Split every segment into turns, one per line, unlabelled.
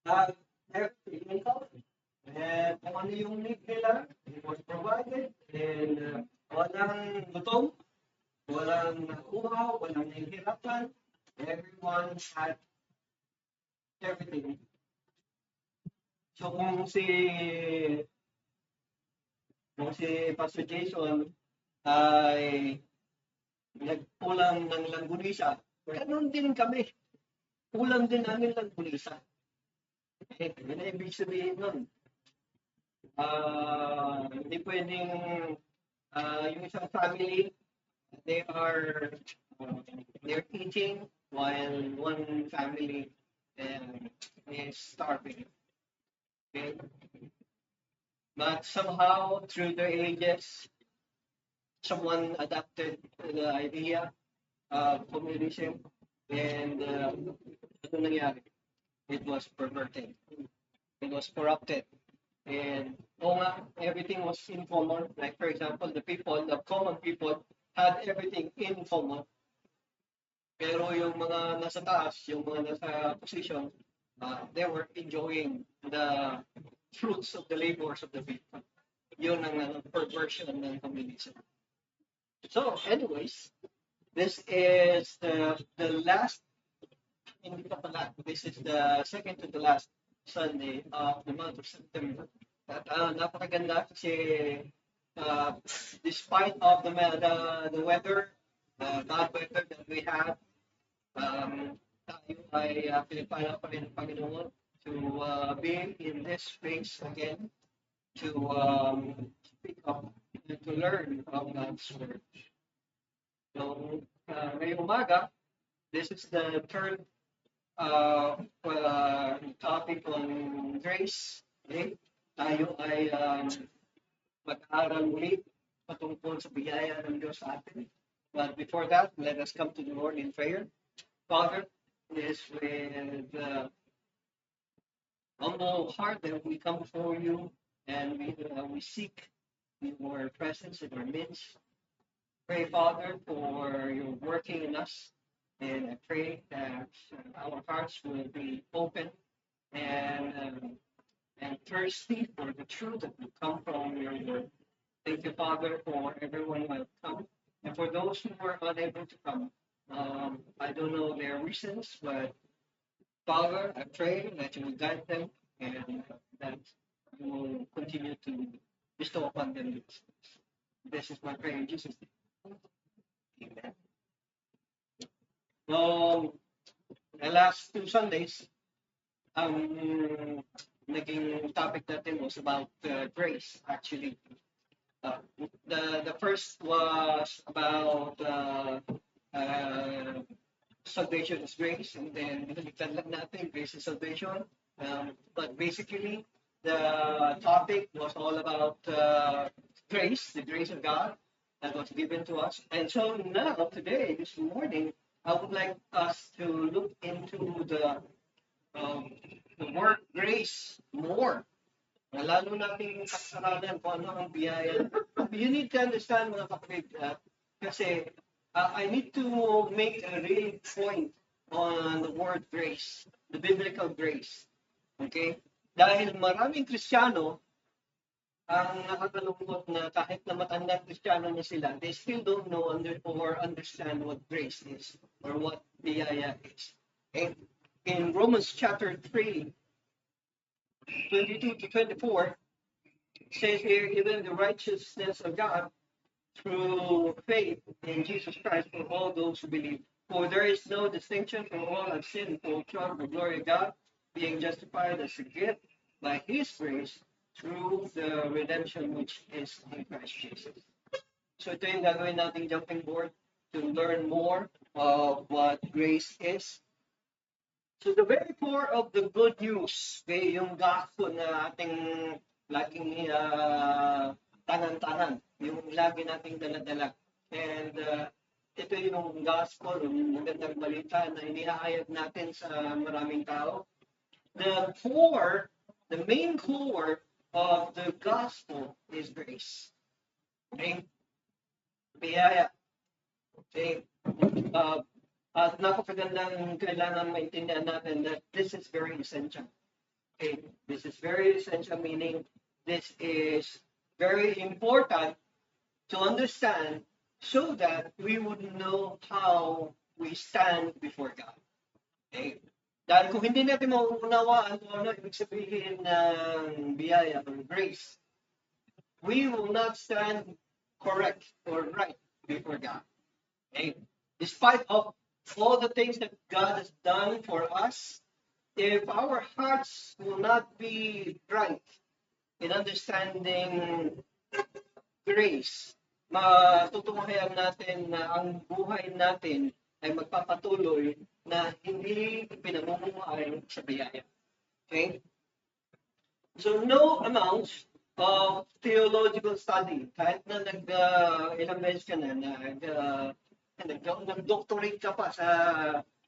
Have everything in common. And kung ano yung need nila, it was provided. And walang gutom, walang uhaw, walang nahihirapan. Everyone had everything. So kung si Pastor Jason ay nagkulang ng langgunisa, ganun din kami. Kulang din namin langgunisa. Yun ang ibig sabihin nun. Hindi pwedeng yung isang family, they are they're eating while one family is starving. Okay? But somehow, through the ages, someone adapted the idea of communism, and ano nangyari? It was perverted. It was corrupted. And everything was in common. Like for example, the common people had everything in common. Pero yung mga nasa taas, yung mga nasa position, they were enjoying the fruits of the labors of the people. Yun ang perversion ng communism. So, anyways, this is the last, hindi pa pala, this is the second to the last Sunday of the month of September. At napakaganda kasi despite of the weather, bad weather that we have, tayo ay pinagpala pa rin ng Panginoon to be in this space again, to speak up and to learn of God's Word. So, ngayong umaga, this is the third topic on grace. Okay? Tayo ay mag-aaral ulit patungkol sa biyaya ng Diyos sa atin. But before that, let us come to the Lord in prayer. Father, is with humble heart that we come before you and we seek your presence in our midst. Pray, Father, for your working in us, and I pray that our hearts will be open and thirsty for the truth that will come from your word. Thank you, Father, for everyone who has come, and for those who were unable to come. I don't know their reasons, but Father, I pray that you will guide them and that you will continue to bestow upon them this. This is my prayer in Jesus' name. Amen. The last two Sundays, naging topic natin was about grace, actually. The first was about salvation is grace, and then binaliktad lang natin grace and salvation. But basically, the topic was all about grace, the grace of God that was given to us. And so now, today, this morning, I would like us to look into the word grace more. Lalo nating kasaranan kung ano ang biyaya. You need to understand, mga kapatid, kasi I need to make a real point on the word grace, the biblical grace. Okay? Dahil maraming Kristiyano ang nakakalungkot na kahit na matandang Kristiyano na sila, they still don't know or understand what grace is or what biyaya is. Okay? In Romans chapter 3, 22 to 24, it says here, even the righteousness of God through faith in Jesus Christ for all those who believe. For there is no distinction, for all have sinned and fall short of the glory of God, being justified as a gift by His grace through the redemption which is in Christ Jesus. So ito yung gagawin nating jumping board to learn more of what grace is. So the very core of the good news, okay, yung gospel na ating laging tanan-tanan, yung lagi nating dala-dala. And ito yung gospel, yung magandang balita na inihahayag natin sa maraming tao. The main core of the gospel is grace. Okay? Biyaya. Okay? At napakagandang kailangan maintindihan natin that this is very essential. Okay? This is very essential, meaning this is very important to understand so that we would know how we stand before God. Okay? Dahil kung hindi natin mauunawaan kung ano ibig sabihin ng biyaya or grace, we will not stand correct or right before God. Okay? Despite of all the things that God has done for us, if our hearts will not be right in understanding grace, matutunghayan natin na ang buhay natin ay magpapatuloy na hindi pinamumuhay sa biyaya. Okay? So no amount of theological study, kahit na ilang beses ka na, nag-doctorate ka pa sa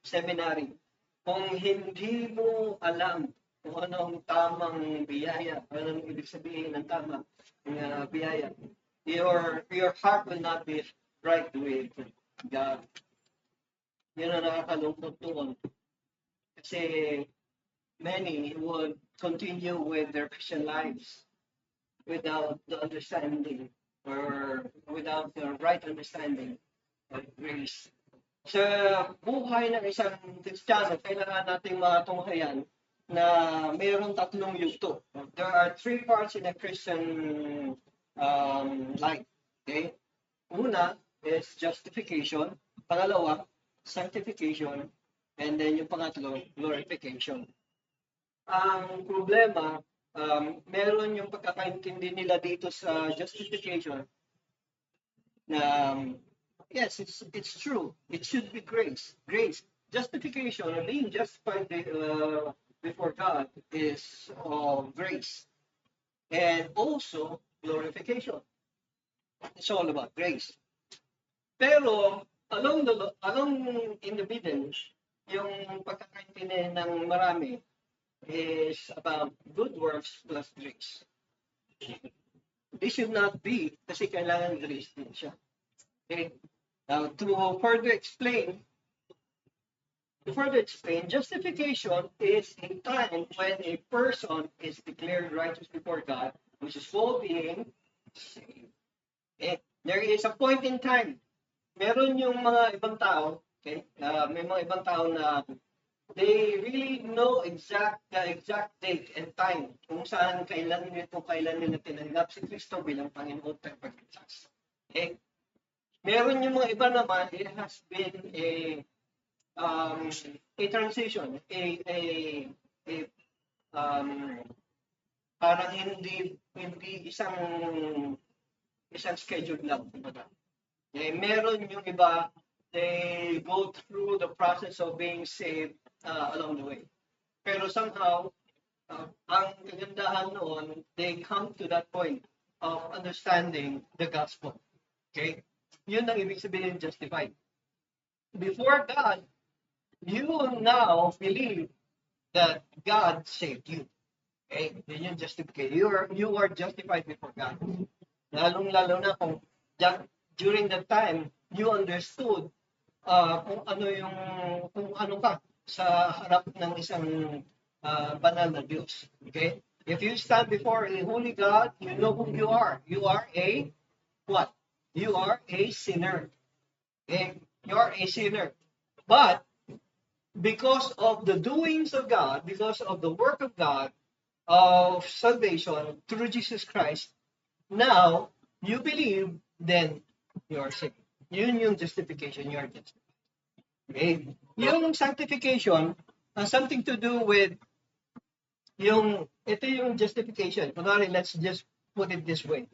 seminary, kung hindi mo alam kung ano ang tamang biyaya, ano ang ibig sabihin ng tamang biyaya, your heart will not be right with God. Yun ang nakakalungkot doon. Kasi many would continue with their Christian lives without the understanding or without the right understanding of grace. Sa buhay ng isang Kristiyano, kailangan nating matunghayan na mayroong tatlong yugto. There are three parts in a Christian life. Okay? Una is justification. Pangalawa, sanctification. And then yung pangatlo, glorification. Ang problema, meron yung pagkakaintindi nila dito sa justification na yes, it's true. It should be grace. Grace. Justification, or being justified before God is grace. And also, glorification. It's all about grace. Pero, along in the middle, yung pagkakaintindi ng marami is about good works plus grace. This should not be, kasi kailangan grace din siya. Okay? Now, to further explain, justification is a time when a person is declared righteous before God, which is full being saved. Okay? There is a point in time. Meron yung mga ibang tao, okay? May mga ibang tao na they really know the exact date and time kung saan kailan nila tinanggap si Kristo bilang Panginoon at Pagligtas. Okay? Meron yung mga iba naman, it has been a transition, parang hindi isang schedule lang. Okay? Meron yung iba, they go through the process of being saved along the way. Pero somehow, ang kagandahan noon, they come to that point of understanding the gospel. Okay? Yun ang ibig sabihin justified. Before God, you now believe that God saved you. Okay? Yun yung justification. You are justified before God. Lalong-lalo na kung during that time, you understood kung ano ka sa harap ng isang banal na Diyos. Okay? If you stand before a holy God, you know who you are. You are a what? You are a sinner. Okay? You are a sinner. But because of the doings of God, because of the work of God, of salvation through Jesus Christ, now you believe, then you are saved. Yun yung justification. You are justified. Okay? Yung sanctification has something to do with ito yung justification. Kunwari, let's just put it this way.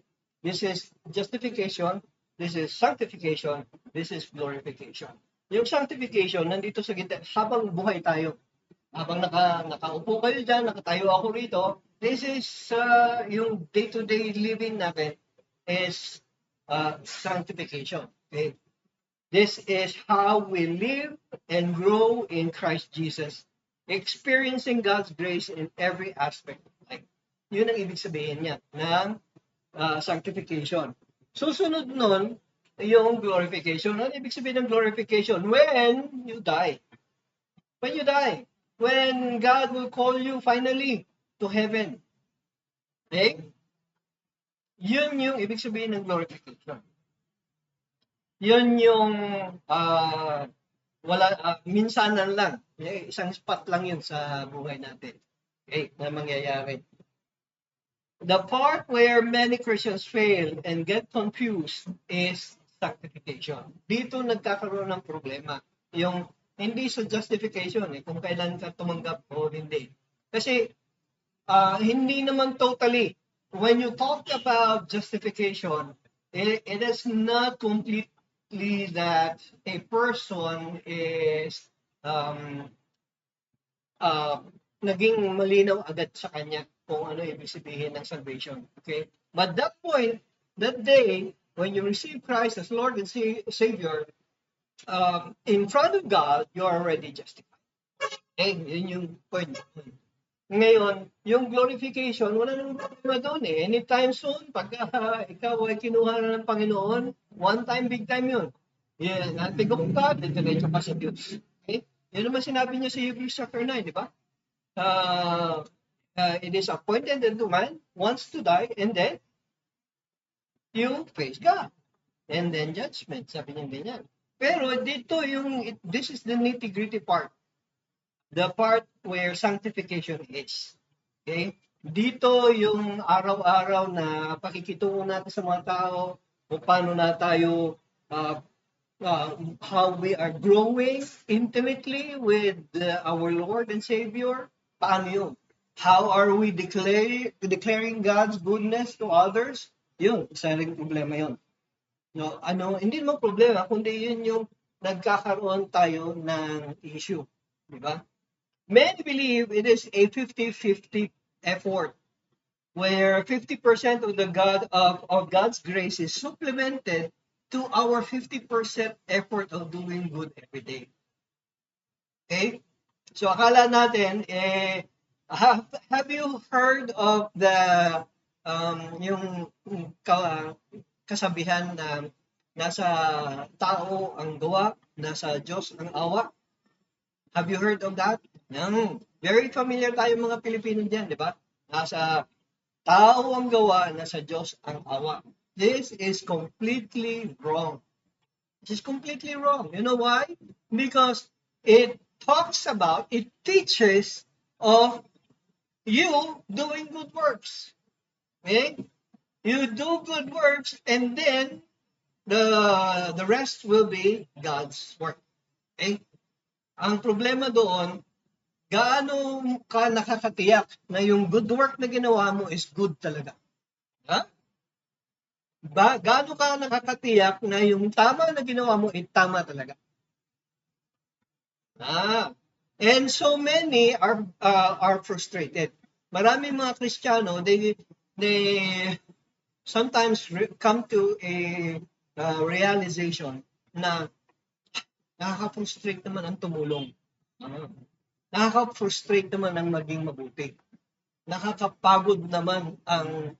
This is justification, this is sanctification, this is glorification. Yung sanctification, nandito sa gitna, habang buhay tayo. Habang nakaupo kayo dyan, nakatayo ako rito, this is yung day-to-day living natin is sanctification. Okay? This is how we live and grow in Christ Jesus, experiencing God's grace in every aspect of life. Yun ang ibig sabihin niya ng sanctification. Susunod nun, yung glorification. Ano ibig sabihin ng glorification? When you die. When you die. When God will call you finally to heaven. Okay? Yun yung ibig sabihin ng glorification. Yun yung minsanan lang. Isang spot lang yun sa buhay natin. Okay, na mangyayari. The part where many Christians fail and get confused is sanctification. Dito nagkakaroon ng problema. Yung hindi sa justification, kung kailan ka tumanggap o hindi. Kasi hindi naman totally. When you talk about justification, it is not completely that a person is naging malinaw agad sa kanya kung ano ibig sabihin ng salvation. Okay? But that point, that day, when you receive Christ as Lord and Savior, in front of God, you are already justified. Okay? Yun yung point. Ngayon, yung glorification, wala nang problema doon eh. Anytime soon, pag ikaw ay kinuha na ng Panginoon, one time, big time yun. Yeah, natigong ka, diretso ka sa Diyos. Okay? Yun naman sinabi niya sa Hebrews chapter 9, di ba? It is appointed that the man wants to die, and then you face God. And then judgment, sabi niya ganyan. Pero dito this is the nitty-gritty part. The part where sanctification is. Okay? Dito yung araw-araw na pakikitungo natin sa mga tao, kung paano na tayo, how we are growing intimately with our Lord and Savior. Paano yun? How are we declaring God's goodness to others? Yun, isa rin problema yun. No, hindi naman problema, kundi yun yung nagkakaroon tayo ng issue. Di ba? Many believe it is a 50-50 effort, where 50% of God's grace is supplemented to our 50% effort of doing good every day. Okay? So akala natin, have you heard of the yung kasabihan na nasa tao ang gawa, nasa Diyos ang awa? Have you heard of that? Very familiar tayo mga Pilipino diyan, di ba? Nasa tao ang gawa, nasa Diyos ang awa. This is completely wrong. This is completely wrong. You know why? Because it teaches of you doing good works. Okay? You do good works, and then the rest will be God's work. Okay? Ang problema doon, gaano ka nakakatiyak na yung good work na ginawa mo is good talaga? Ha? Gaano ka nakakatiyak na yung tama na ginawa mo ay tama talaga? And so many are frustrated. Maraming mga Kristiyano, they sometimes come to a realization na nakaka-frustrate naman ang tumulong. Nakaka-frustrate naman ang maging mabuti. Nakakapagod naman ang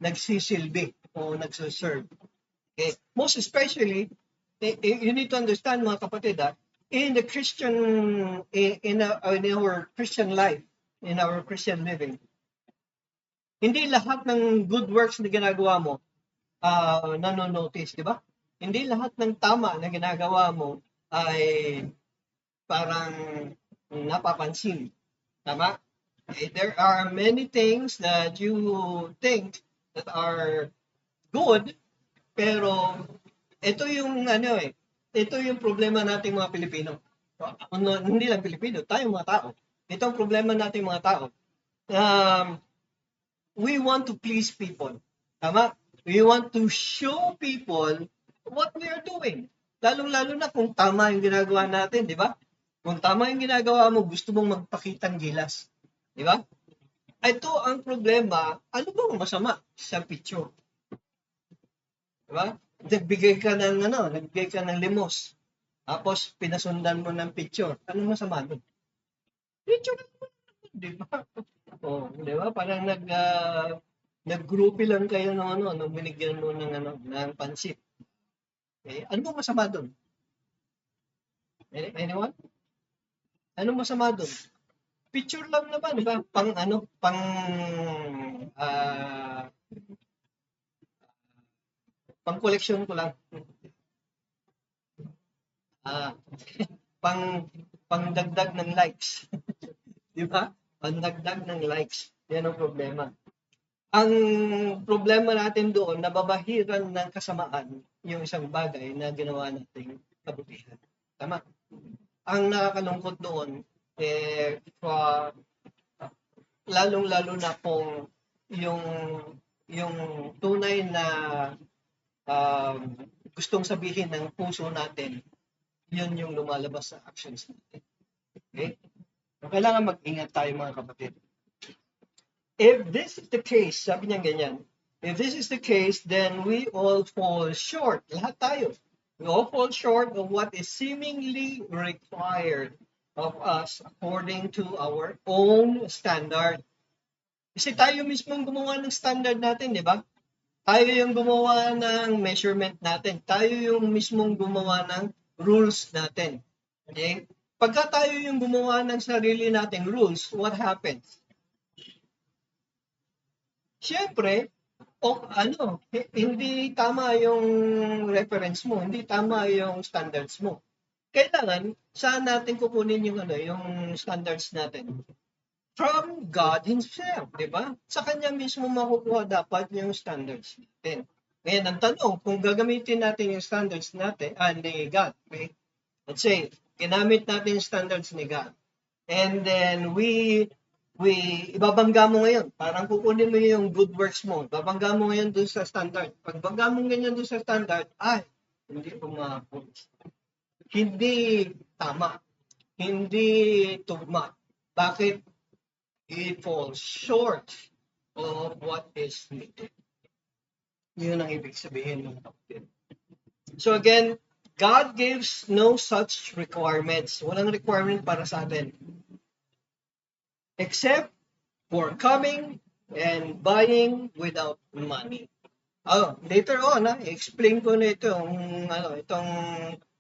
nagsisilbi o nagsiserve. Okay? Most especially, you need to understand mga kapatid, in the Christian, in our Christian life, in our Christian living, hindi lahat ng good works na ginagawa mo nanonotice, di ba? Hindi lahat ng tama na ginagawa mo ay parang napapansin. Tama? There are many things that you think that are good, pero ito yung ito yung problema nating mga Pilipino. Hindi lang Pilipino, tayong mga tao. Ito ang problema nating mga tao. We want to please people. Tama? We want to show people what we are doing. Lalo-lalo na kung tama yung ginagawa natin, di ba? Kung tama yung ginagawa mo, gusto mong magpakitang gilas. Di ba? Ito ang problema, ano bang masama sa picture? Di ba? Nagbigay ka ng limos. Tapos pinasundan mo ng picture. Ano masama doon? Picture di ba? Di ba? Parang nag-groupie lang kayo nung binigyan mo ng pansit. Okay? Ano bang masama doon? Anyone? Ano masama doon? Picture lang naman, di ba? Ah, pang collection ko lang. Ah, pang pangdagdag ng likes, di ba? Pangdagdag ng likes. Yan ang problema. Ang problema natin doon, nababahiran ng kasamaan yung isang bagay na ginawa nating kabutihan. Tama? Ang nakakalungkot doon, lalong-lalo na kung yung yung tunay na um, gustong sabihin ng puso natin, yun yung lumalabas sa actions natin. Okay? Kailangan mag-ingat tayo mga kapatid. If this is the case, sabi niya ganyan, if this is the case, then we all fall short. Lahat tayo. We all fall short of what is seemingly required of us according to our own standard. Kasi tayo mismo gumawa ng standard natin, di ba? Tayo yung gumawa ng measurement natin. Tayo yung mismong gumawa ng rules natin. Okay? Pagka tayo yung gumawa ng sarili nating rules, what happens? Siyempre, hindi tama yung reference mo, hindi tama yung standards mo. Kailangan, saan natin kukunin yung standards natin? From God Himself, di ba? Sa Kanya mismo makukuha dapat yung standards natin. Ngayon, ang tanong, kung gagamitin natin yung standards natin, ni God, okay? Let's say, ginamit natin yung standards ni God. And then, ibabangga mo ngayon. Parang kukunin mo yung good works mo. Ibabangga mo ngayon dun sa standard. Pag bangga mo ganyan dun sa standard, hindi umabot. Hindi tama. Hindi tugma. Bakit? It falls short of what is needed. Yun ang ibig sabihin ng kapatid. So again, God gives no such requirements. Walang requirement para sa atin. Except for coming and buying without money. Later on, explain ko na itong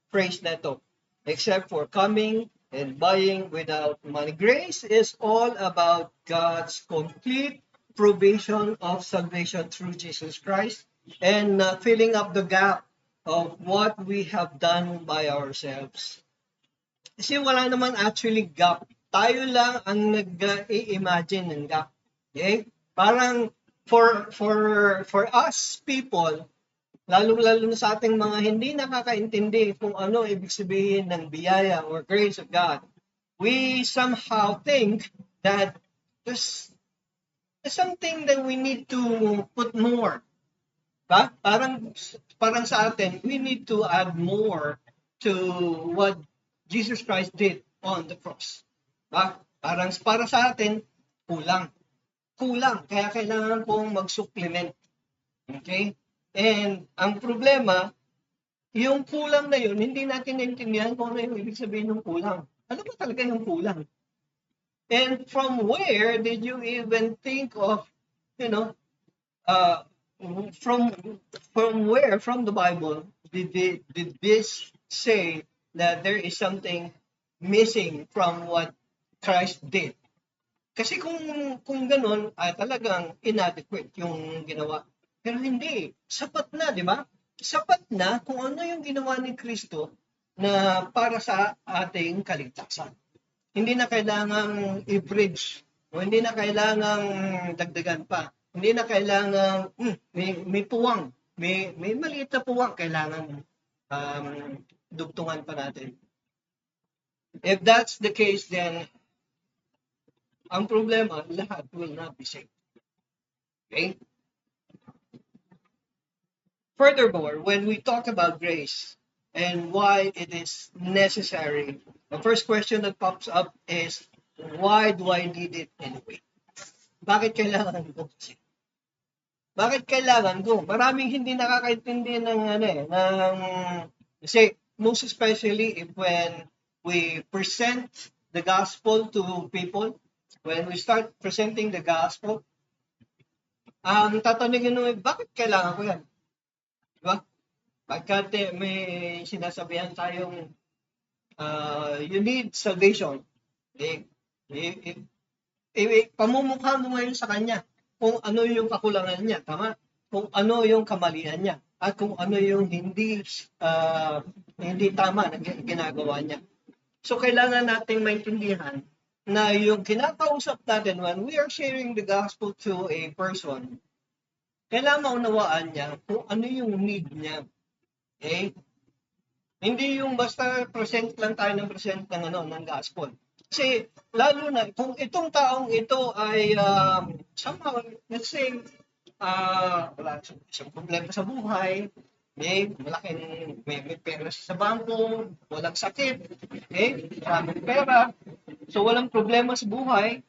phrase na ito. Except for coming and buying without money. Grace is all about God's complete provision of salvation through Jesus Christ and filling up the gap of what we have done by ourselves. Kasi wala naman actually gap. Tayo lang ang nag-i-imagine ng gap. Okay? Parang for us people, lalo-lalo na sa ating mga hindi nakakaintindi kung ano ibig sabihin ng biyaya or grace of God, we somehow think that there's something that we need to put more. Ba? Parang sa atin, we need to add more to what Jesus Christ did on the cross. Ba? Parang para sa atin, kulang. Kaya kailangan pong mag-supplement. Okay? And ang problema, yung kulang na yun, hindi natin naintindihan kung ano yung ibig sabihin ng kulang. Ano ba talaga yung kulang? And from where did you even think of, from where, from the Bible, did this say that there is something missing from what Christ did? Kasi kung ganun, talagang inadequate yung ginawa. Pero hindi. Sapat na, di ba? Sapat na kung ano yung ginawa ni Kristo na para sa ating kaligtasan. Hindi na kailangang i-bridge o hindi na kailangang dagdagan pa. Hindi na kailangang may puwang. May maliit na puwang kailangan dugtungan pa natin. If that's the case, then ang problema, lahat will not be saved. Okay? Furthermore, when we talk about grace and why it is necessary, the first question that pops up is, why do I need it anyway? Bakit kailangan ko? Bakit kailangan ko? Maraming hindi nakakaintindi kasi most especially when we present the gospel to people, when we start presenting the gospel, tatanungin nyo, bakit kailangan ko yan? Diba? Pagka may sinasabihan tayong you need salvation. Okay?
Pamumukha mo ngayon sa kanya kung ano yung kakulangan niya, tama? Kung ano yung kamalian niya at kung ano yung hindi tama na ginagawa niya. So kailangan nating maintindihan na yung kinakausap natin when we are sharing the gospel to a person, kailangan maunawaan niya kung ano yung need niya. Okay? Hindi yung basta present lang tayo ng present ng ng gospel. Kasi lalo na kung itong taong ito ay somehow, let's say, wala siyang problema sa buhay, may pera sa bangko, walang sakit, maraming pera, so walang problema sa buhay,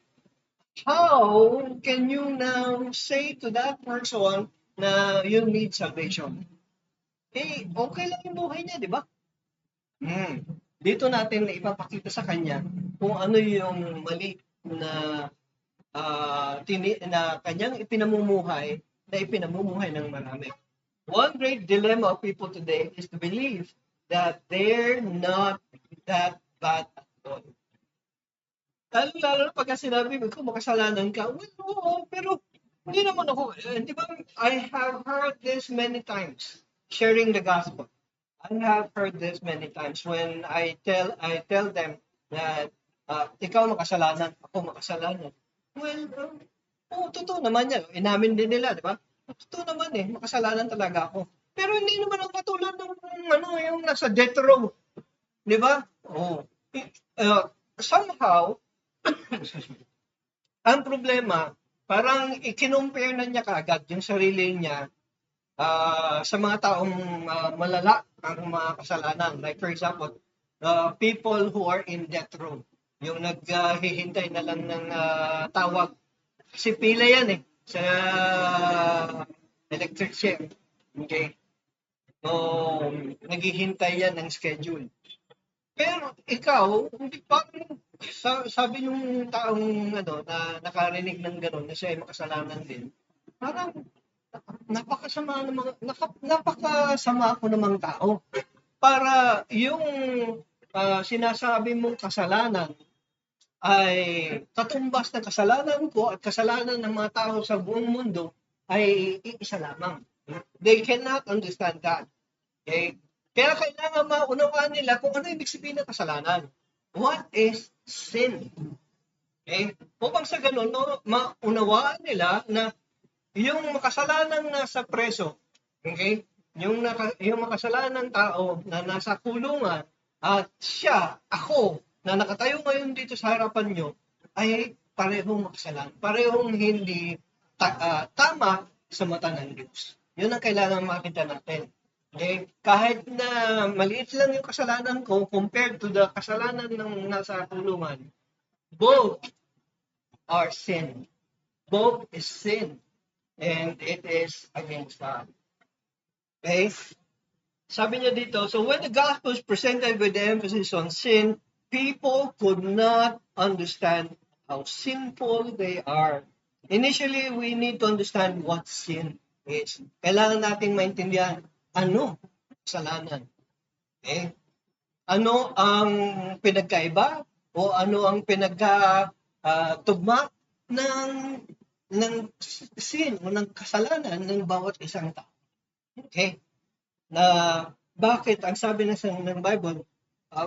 how can you now say to that person na you need salvation? Okay lang yung buhay niya, di ba? Dito natin na ipapakita sa kanya kung ano yung mali na na kanyang ipinamumuhay ng marami. One great dilemma of people today is to believe that they're not that bad at all. Lalo na pagka sinabi mo, kung makasalanan ka, well, oo, pero hindi naman ako, di ba, I have heard this many times, sharing the gospel. I have heard this many times when I tell them that ikaw makasalanan, ako makasalanan. Well, totoo naman yan. Inamin din nila, di ba? Totoo naman makasalanan talaga ako. Pero hindi naman ang katulad ng yung nasa death row. Di ba? Somehow, ang problema, parang i-compare na niya kaagad yung sarili niya sa mga taong malala ang mga kasalanan. Like for example, people who are in death row. Yung naghihintay na lang ng tawag. Kasi pila yan sa electric chair. Okay? So, naghihintay yan ng schedule. Pero ikaw, hindi pa sabi yung taong na nakarinig ng gano'n na siya ay makasalanan din, parang napakasama ako namang tao. Para yung sinasabi mong kasalanan ay katumbas ng kasalanan ko at kasalanan ng mga tao sa buong mundo ay iisa lamang. They cannot understand that. Okay? Kaya kailangan maunawaan nila kung ano ibig sabihin ng kasalanan. What is sin? Okay? Upang sa ganun, maunawaan nila na yung makasalanang nasa preso, okay? Yung makasalanang tao na nasa kulungan at ako, na nakatayo ngayon dito sa harapan nyo, ay parehong makasalan. Parehong hindi tama sa mata ng Diyos. Yun ang kailangan makita natin. Okay? Kahit na maliit lang yung kasalanan ko compared to the kasalanan ng nasa kulungan, both are sin. Both is sin. And it is against God. Okay? Sabi niya dito, so when the gospel is presented with the emphasis on sin, people could not understand how sinful they are. Initially, we need to understand what sin is. Kailangan nating maintindihan ano kasalanan. Okay? Ano ang pinagkaiba o ano ang pinagkatugma ng sin o ng kasalanan ng bawat isang tao. Okay? Na bakit ang sabi ng Bible,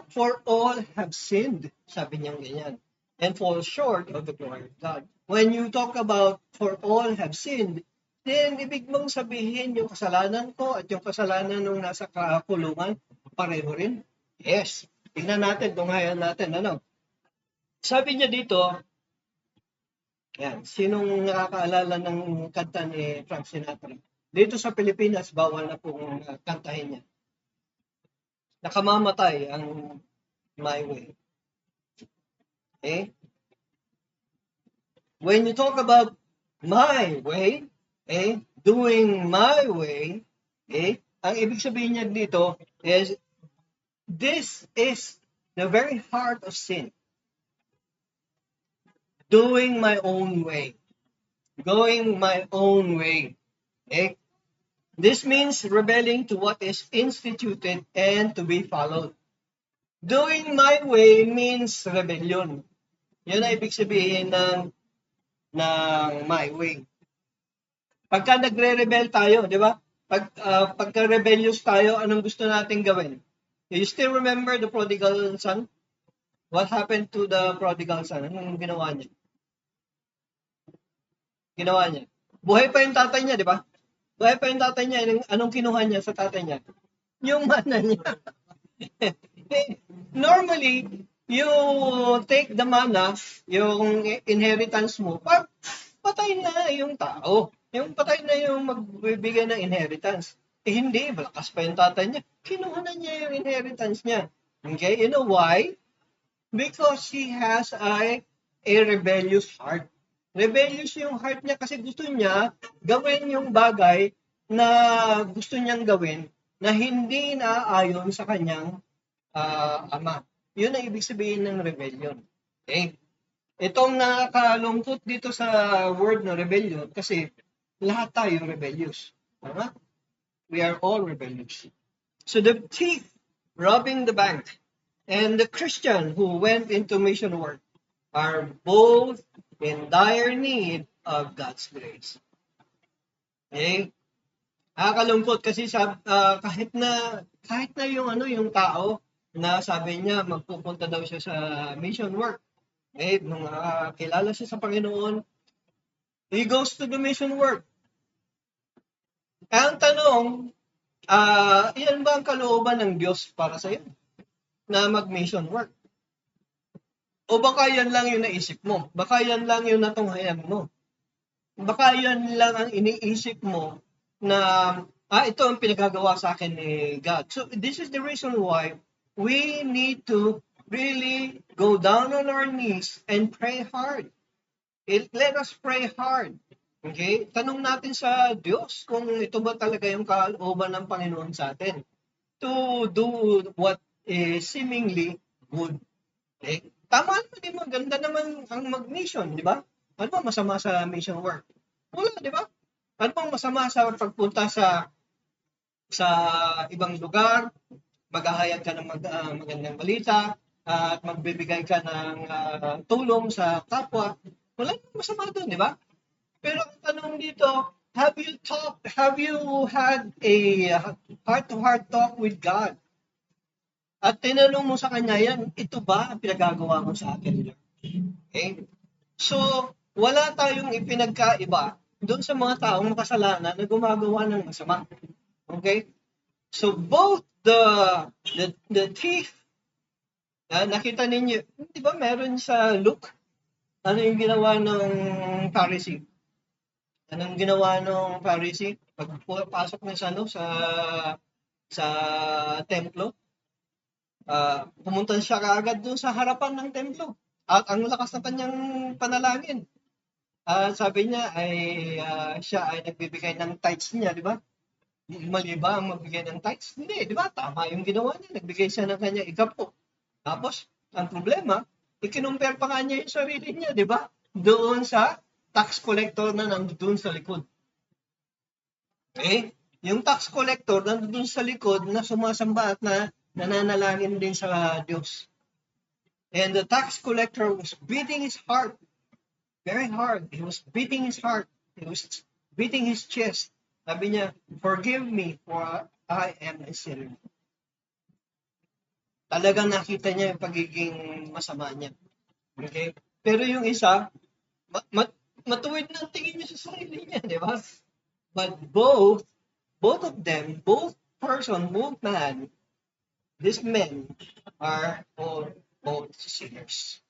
for all have sinned, sabi niya ganyan, and fall short of the glory of God. When you talk about for all have sinned, then ibig mong sabihin yung kasalanan ko at yung kasalanan nung nasa kulungan, pareho rin? Yes. Tingnan natin, tunghayan natin. Sabi niya dito, yan, sinong nakakaalala ng kanta ni Frank Sinatra? Dito sa Pilipinas, bawal na pong kantahin niya. Nakamamatay ang My Way. Okay? When you talk about my way, doing my way, ang ibig sabihin niya dito is, this is the very heart of sin. Doing my own way. Going my own way. Okay? This means rebelling to what is instituted and to be followed. Doing my way means rebellion. Yun ang ibig sabihin ng my way. Pagka nagre-rebel tayo, di ba? Pagka rebellious tayo, anong gusto nating gawin? You still remember the prodigal son? What happened to the prodigal son? Anong ginawa niya? Buhay pa yung tatay niya, di ba? Buhay pa yung tatay niya. Anong kinuha niya sa tatay niya? Yung mana niya. Normally, you take the mana, yung inheritance mo, patay na yung tao. Yung patay na yung magbibigay ng inheritance. Hindi, malakas pa yung tatay niya. Kinuha na niya yung inheritance niya. Okay, you know why? Because he has a rebellious heart. Rebellious yung heart niya kasi gusto niya gawin yung bagay na gusto niyang gawin na hindi naaayon sa kanyang ama. Yun ang ibig sabihin ng rebellion. Okay? Itong nakakalungkot dito sa word na rebellion kasi lahat tayo rebellious. Tama? We are all rebellious. So the thief robbing the bank and the Christian who went into mission work are both in dire need of God's grace. Okay? Nakakalungkot kasi kahit na yung tao na sabi niya magpupunta daw siya sa mission work. Nung kilala siya sa Panginoon, he goes to the mission work. Ang tanong, yan ba ang kalooban ng Diyos para sa iyo? Na mag-mission work? O baka yan lang yung naisip mo? Baka yan lang yung natunghayan mo? Baka yan lang ang iniisip mo na, ito ang pinagagawa sa akin ni God. So this is the reason why we need to really go down on our knees and pray hard. Let us pray hard. Okay? Tanong natin sa Diyos kung ito ba talaga yung kalooban ng Panginoon sa atin to do what is seemingly good. Okay? Tama naman, di maganda naman ang mag-mission, di ba? Ano ba masama sa mission work? Wala, di ba? Ano bang masama sa pagpunta sa ibang lugar, maghahayag ka ng magandang balita, at magbibigay ka ng tulong sa kapwa? Wala namang masama doon, di ba? Pero ang tanong dito, have you had a heart-to-heart talk with God? At tinanong mo sa kanya, ito ba ang pinagagawa mo sa akin? Okay? So, wala tayong ipinagkaiba doon sa mga taong makasalanan na gumagawa ng masama. Okay? So, both the thief, nakita ninyo, di ba meron sa Luke? Ano yung ginawa ng Pharisee? Anong ginawa ng Pharisee? Pagpasok niya sa templo, pumunta siya kaagad doon sa harapan ng templo. At ang lakas ng kanyang panalangin. Sabi niya siya ay nagbibigay ng tithes niya, di ba? Mali ba ang magbigay ng tithes? Hindi, di ba? Tama yung ginawa niya. Nagbigay siya ng kanyang ikapo. Tapos, ang problema, ikinumpare pa nga niya yung sarili niya, di ba? Doon sa tax collector na nandoon sa likod. Okay? Yung tax collector nandoon sa likod na sumasamba at nananalangin din sa Diyos. And the tax collector was beating his heart very hard. He was beating his heart. He was beating his chest. Sabi niya, forgive me for I am a sinner. Talagang nakita niya yung pagiging masama niya. Okay? Pero yung isa, matuwid na tingin niya sa sarili niya, di ba? But both of them, both man, these men are all both sinners.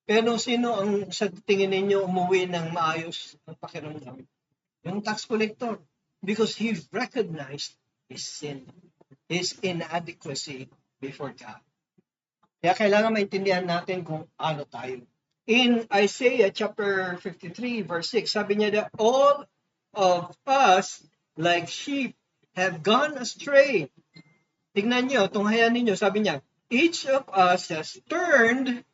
Pero sino ang sa tingin ninyo umuwi ng maayos ng pakiramdam? Yung tax collector. Because he recognized his sin, his inadequacy before God. Kaya kailangan maintindihan natin kung ano tayo. In Isaiah chapter 53 verse 6, sabi niya that all of us like sheep have gone astray. Tingnan niyo, tunghayan ninyo, sabi niya, each of us has turned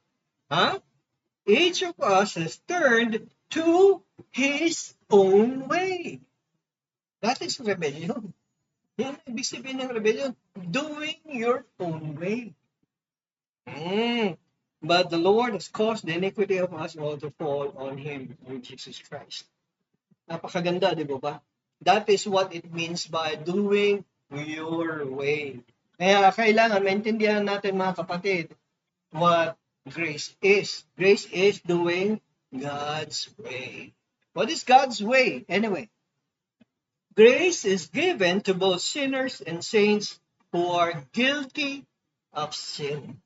to his own way. That is rebellion. Yan ang ibig sabihin ng rebellion. Doing your own way. But the Lord has caused the iniquity of us all to fall on Him, on Jesus Christ. Napakaganda, di ba ba? That is what it means by doing your way. Kaya kailangan maintindihan natin mga kapatid what grace is. Grace is doing God's way. What is God's way anyway? Grace is given to both sinners and saints who are guilty of sin.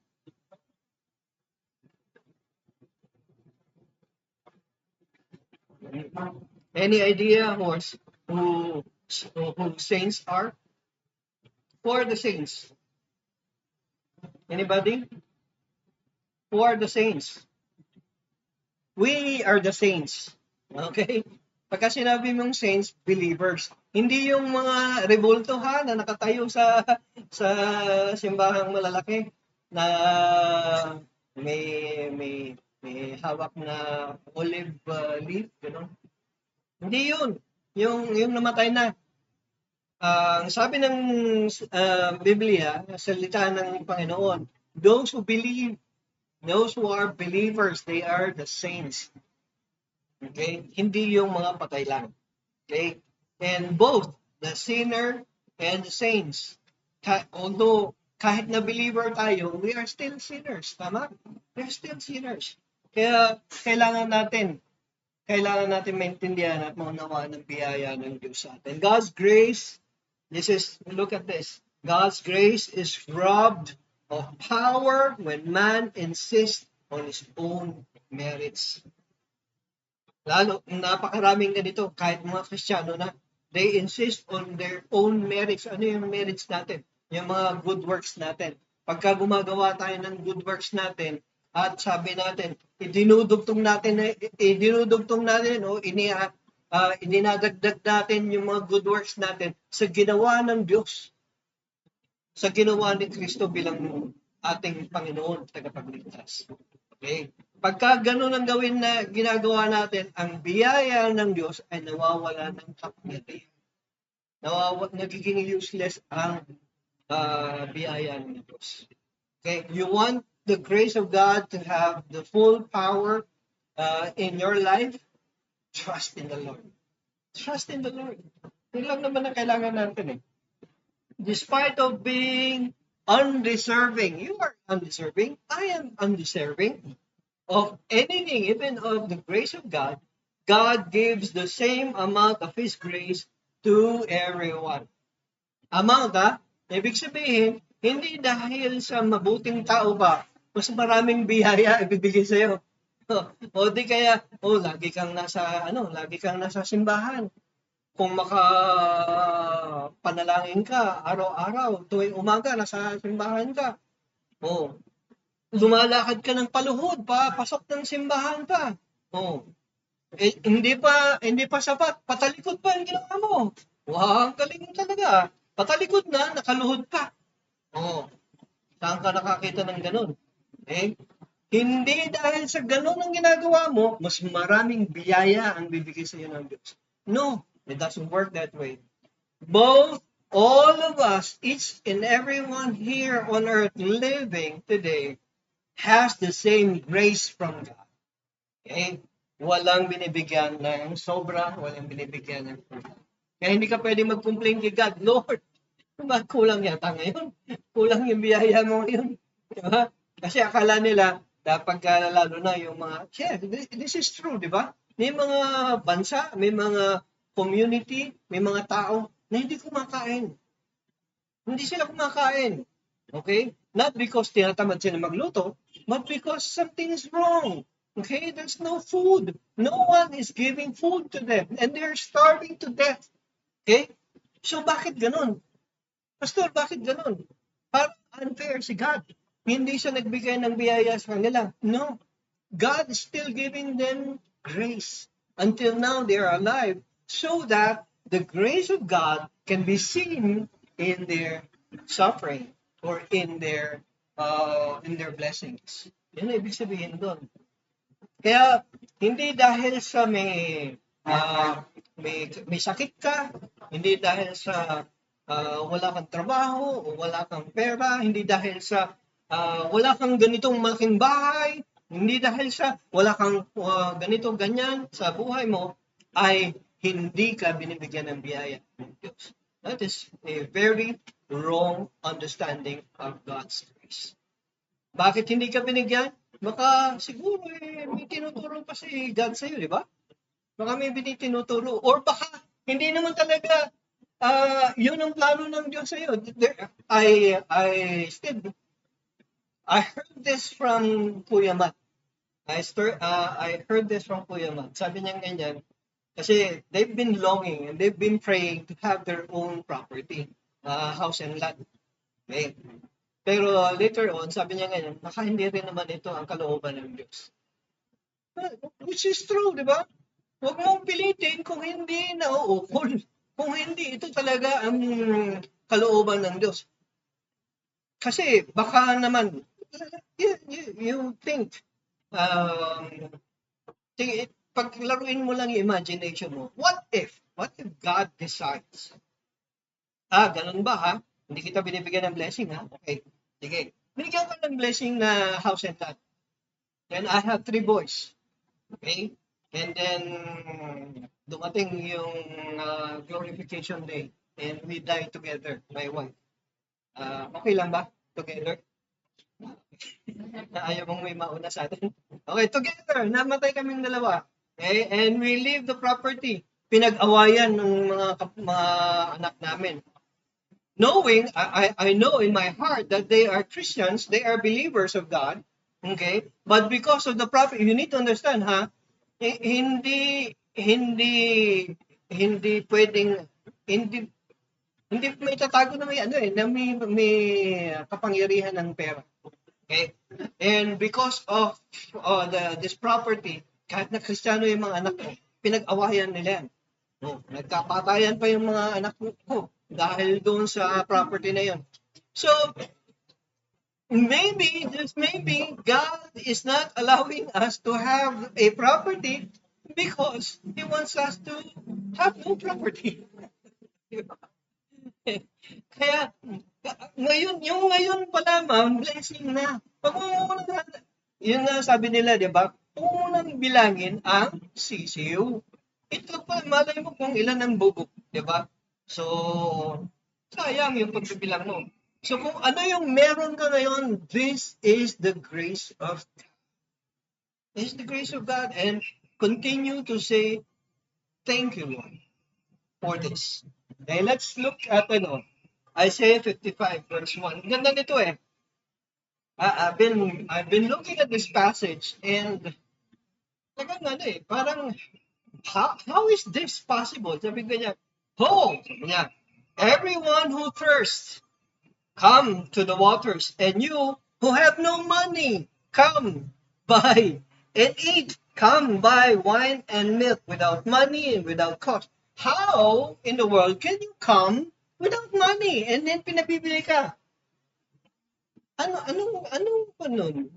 Any idea who saints are? Who are the saints? Anybody? Who are the saints? We are the saints. Okay? Pagka sinabi mong saints, believers. Hindi yung mga rebultuhan na nakatayo sa simbahang malalaki na may hawak na olive leaf, gano'n. Hindi yun. Yung namatay na. Ang sabi ng Biblia, salita ng Panginoon, those who believe, those who are believers, they are the saints. Okay? Hindi yung mga patay lang. Okay? And both the sinner and the saints, although kahit na believer tayo, we are still sinners. Tama? We're still sinners. Kaya kailangan natin maintindihan at maunawaan ng biyaya ng Diyos sa atin. God's grace, look at this. God's grace is robbed of power when man insists on his own merits. Lalo, napakaraming ganito, kahit mga Kristiyano na, they insist on their own merits. Ano yung merits natin? Yung mga good works natin. Pagka gumagawa tayo ng good works natin, at sabi natin, idinudugtong natin, idinadagdag natin yung mga good works natin sa ginawa ng Diyos. Sa ginawa ni Kristo bilang ating Panginoon, tagapagligtas. Okay? Pagka ganun ang gawin na ginagawa natin, ang biyaya ng Diyos ay nawawala ng kapangyarihan. Nagiging useless ang biyaya ng Diyos. Okay? You want the grace of God to have the full power in your life? Trust in the Lord. Trust in the Lord. Yun lang naman ang kailangan natin eh. Despite of being undeserving, you are undeserving, I am undeserving of anything, even of the grace of God. God gives the same amount of His grace to everyone. Amount, ibig sabihin, hindi dahil sa mabuting tao ba, mas maraming biyaya ibibigay sa'yo. O di kaya, lagi kang nasa simbahan. Kung makapanalangin ka araw-araw, tuwing umaga, nasa simbahan ka. Lumalakad ka ng paluhod, papasok ng simbahan ka. Hindi pa sapat, patalikod pa ang ginawa mo. Wow, ang galing mo talaga. Patalikod na, nakaluhod ka. Saan ka nakakita ng ganun? Hindi dahil sa ganun ang ginagawa mo, mas maraming biyaya ang bibigay sa iyo ng Diyos. No, it doesn't work that way. All of us, each and everyone here on earth living today, has the same grace from God. Okay? Walang binibigyan ng sobra, walang binibigyan ng kulang. Kaya hindi ka pwede mag-complain kay God, Lord, kulang yata ngayon. Kulang yung biyaya mo ngayon. Diba? Kasi akala nila, dapat lalo na yung mga, this is true, di ba? May mga bansa, may mga community, may mga tao na hindi kumakain. Hindi sila kumakain. Okay? Not because tinatamad sila magluto, but because something is wrong. Okay? There's no food. No one is giving food to them. And they're starving to death. Okay? So bakit ganun? Pastor, bakit ganun? Parang unfair si God. Hindi siya nagbigay ng biyaya sa kanila. No. God is still giving them grace. Until now, they are alive. So that the grace of God can be seen in their suffering or in their blessings. Yan ang ibig sabihin doon. Kaya, hindi dahil sa may sakit ka, hindi dahil sa wala kang trabaho o wala kang pera, hindi dahil sa wala kang ganitong malaking bahay, hindi dahil sa wala kang ganito, ganyan sa buhay mo, ay hindi ka binibigyan ng biyaya ng Diyos. That is a very wrong understanding of God's grace. Bakit hindi ka binigyan? Baka siguro may tinuturo pa si God sa'yo, di ba? Baka may tinuturo. Or baka hindi naman talaga yun ang plano ng Diyos sa'yo. I heard this from Kuya Mat. I heard this from Kuya Mat. Sabi niya ganyan, kasi they've been longing and they've been praying to have their own property, house and land. Okay? Pero later on, sabi niya ganyan, baka hindi rin naman ito ang kalooban ng Diyos. Which is true, di ba? Huwag mong pilitin kung hindi nauukol. Kung hindi ito talaga ang kalooban ng Diyos. Kasi baka naman, you think, paglaruin mo lang yung imagination mo, what if God decides, ganun ba ha? Hindi kita binibigyan ng blessing ha? Okay, sige. Binigyan ka ng blessing na house and lot. Then I have 3 boys. Okay? And then, dumating yung glorification day and we die together, my wife. Okay lang ba? Together? Ayaw mong may mauna sa atin. Okay, together. Namatay kaming dalawa. Okay? And we leave the property. Pinag-awayan ng mga anak namin. Knowing, I know in my heart that they are Christians, they are believers of God. Okay? But because of the property, you need to understand, hindi pwedeng, hindi may tatago na may kapangyarihan ng pera. Okay? And because of this property, kahit na Kristiyano yung mga anak ko, pinag-awayan nila yan. Nagkapatayan pa yung mga anak ko dahil doon sa property na yun. So, maybe, just maybe, God is not allowing us to have a property because He wants us to have no property. Kaya, ngayon pa lamang, blessing na. Yun nga sabi nila, di ba? Kung munang bilangin ang sisiw. Ito pa, malay mo kung ilan ang bubok, di ba? So, sayang yung pagbibilang mo. So, kung ano yung meron ka ngayon, this is the grace of God. This is the grace of God. And continue to say, thank you, Lord, for this. Okay, let's look at Isaiah 55, verse 1. Ganda nito eh. I've been looking at this passage and parang how is this possible? Sabi ko niya, everyone who thirsts, come to the waters, and you who have no money, come buy and eat. Come buy wine and milk without money and without cost. How in the world can you come without money and then pinabibili ka? Anong nun?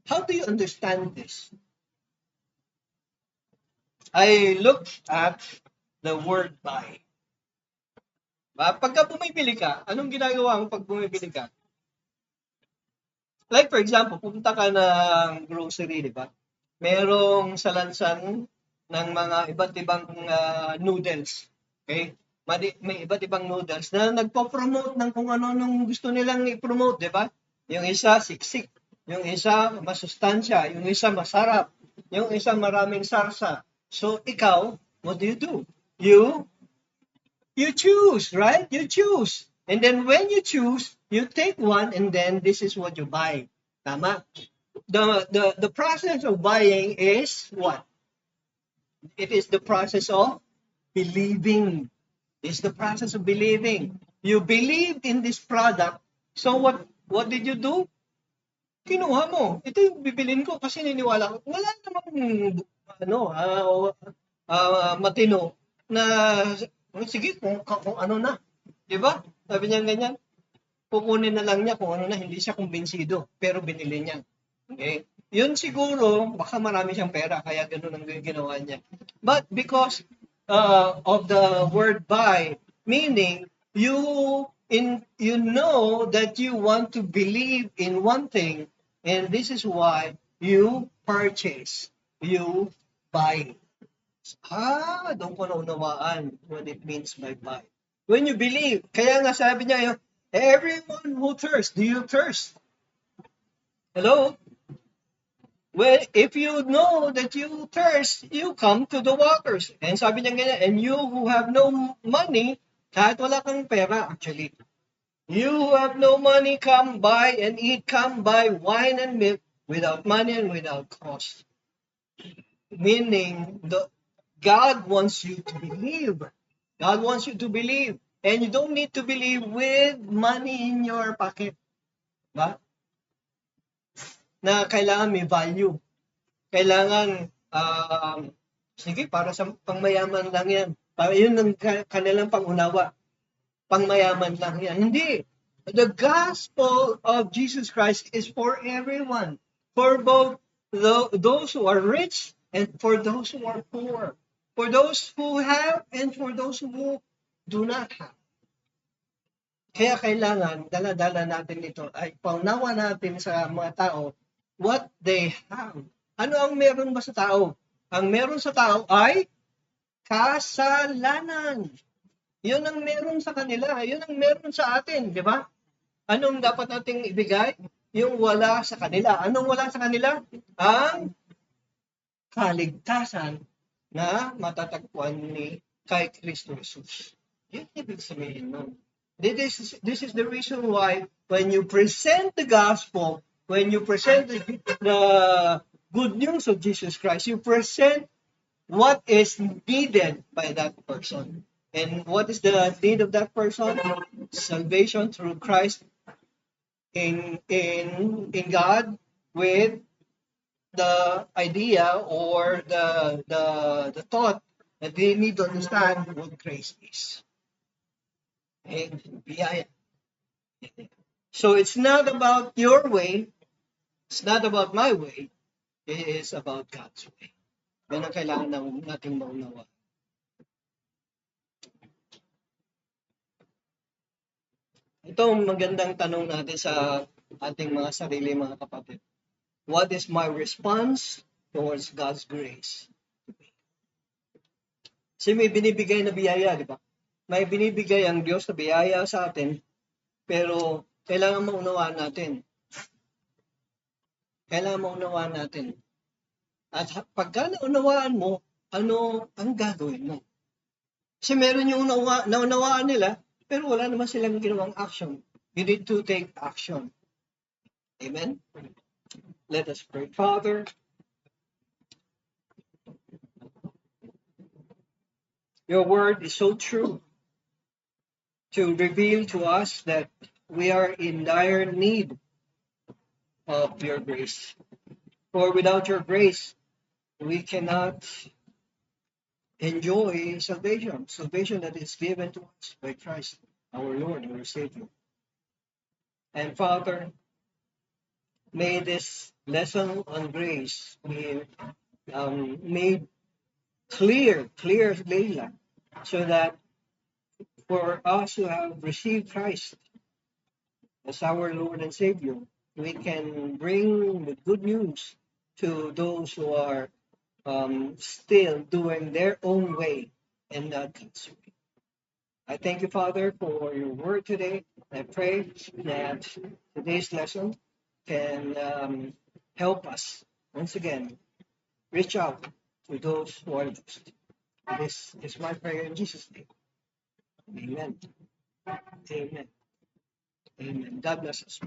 How do you understand this? I looked at the word buy. Pagka bumibili ka, anong ginagawa mo pag bumibili ka? Like for example, pupunta ka ng grocery, di ba? Merong salansan ng mga iba't ibang noodles. Okay? May iba't ibang noodles na nagpo-promote ng kung ano nung gusto nilang i-promote, di ba? Yung isa siksik, yung isa masustansya, yung isa masarap, yung isa maraming sarsa. So ikaw, what do? You choose, right? You choose. And then when you choose, you take one and then this is what you buy. Tama? The process of buying is what? It is the process of believing. It's the process of believing. You believed in this product. So what did you do? Kinuha mo. Ito yung bibilin ko kasi niniwala ko. Wala namang matino na sige kung ano na. 'Di ba? Sabi niya ganyan. Kukunin na lang niya kung ano na, hindi siya kumbinsido, pero binili niya. Okay? Yun siguro, baka marami siyang pera, kaya ganoon ang ginawa niya. But because of the word buy, meaning you you know that you want to believe in one thing, and this is why you purchase, you buy. Doon ko naunawaan what it means by buy. When you believe, kaya nga sabi niya, everyone who thirsts, do you thirst? Hello? Well, if you know that you thirst, you come to the waters. And sabi niya ganyan, and you who have no money, kahit wala kang pera actually, you who have no money, come buy and eat, come buy wine and milk without money and without cost. Meaning, God wants you to believe. God wants you to believe. And you don't need to believe with money in your pocket. Ba? Na kailangan may value. Kailangan, sige, para sa pangmayaman lang yan. Para yun ang kanilang pangunawa. Pangmayaman lang yan. Hindi. The gospel of Jesus Christ is for everyone. For both those who are rich and for those who are poor. For those who have and for those who do not have. Kaya kailangan, dala-dala natin ito, ay paunawa natin sa mga tao what they have. Ano ang meron ba sa tao? Ang meron sa tao ay kasalanan. Yun ang meron sa kanila. Yun ang meron sa atin, di ba? Anong dapat nating ibigay? Yung wala sa kanila. Anong wala sa kanila? Ang kaligtasan na matatagpuan ni kay Kristo Jesus. Yun ibig sabihin nun. This is the reason why when you present the gospel, when you present the good news of Jesus Christ, you present what is needed by that person. And what is the need of that person? Salvation through Christ in God, with the idea or the thought that they need to understand what grace is. And biyaya. So it's not about your way, it's not about my way, it is about God's way. Yan ang kailangan nating maunawa. Ito ang magandang tanong natin sa ating mga sarili, mga kapatid. What is my response towards God's grace? Kasi may binibigay na biyaya, di ba? May binibigay ang Diyos na biyaya sa atin, pero kailangan maunawaan natin. Kailangan maunawaan natin. At pagka naunawaan mo, ano ang gagawin mo? Kasi meron yung naunawaan nila, pero wala naman silang ginawang action. You need to take action. Amen? Let us pray. Father, your word is so true to reveal to us that we are in dire need of your grace. For without your grace, we cannot enjoy salvation that is given to us by Christ, our Lord and our Savior. And Father, may this lesson on grace be made clearly, so that for us who have received Christ as our Lord and Savior, we can bring the good news to those who are still doing their own way and not God's way. I thank you, Father, for your word today. I pray that today's lesson can help us once again reach out to those who are lost. This is my prayer in Jesus' name. Amen. Amen. Amen. God bless us.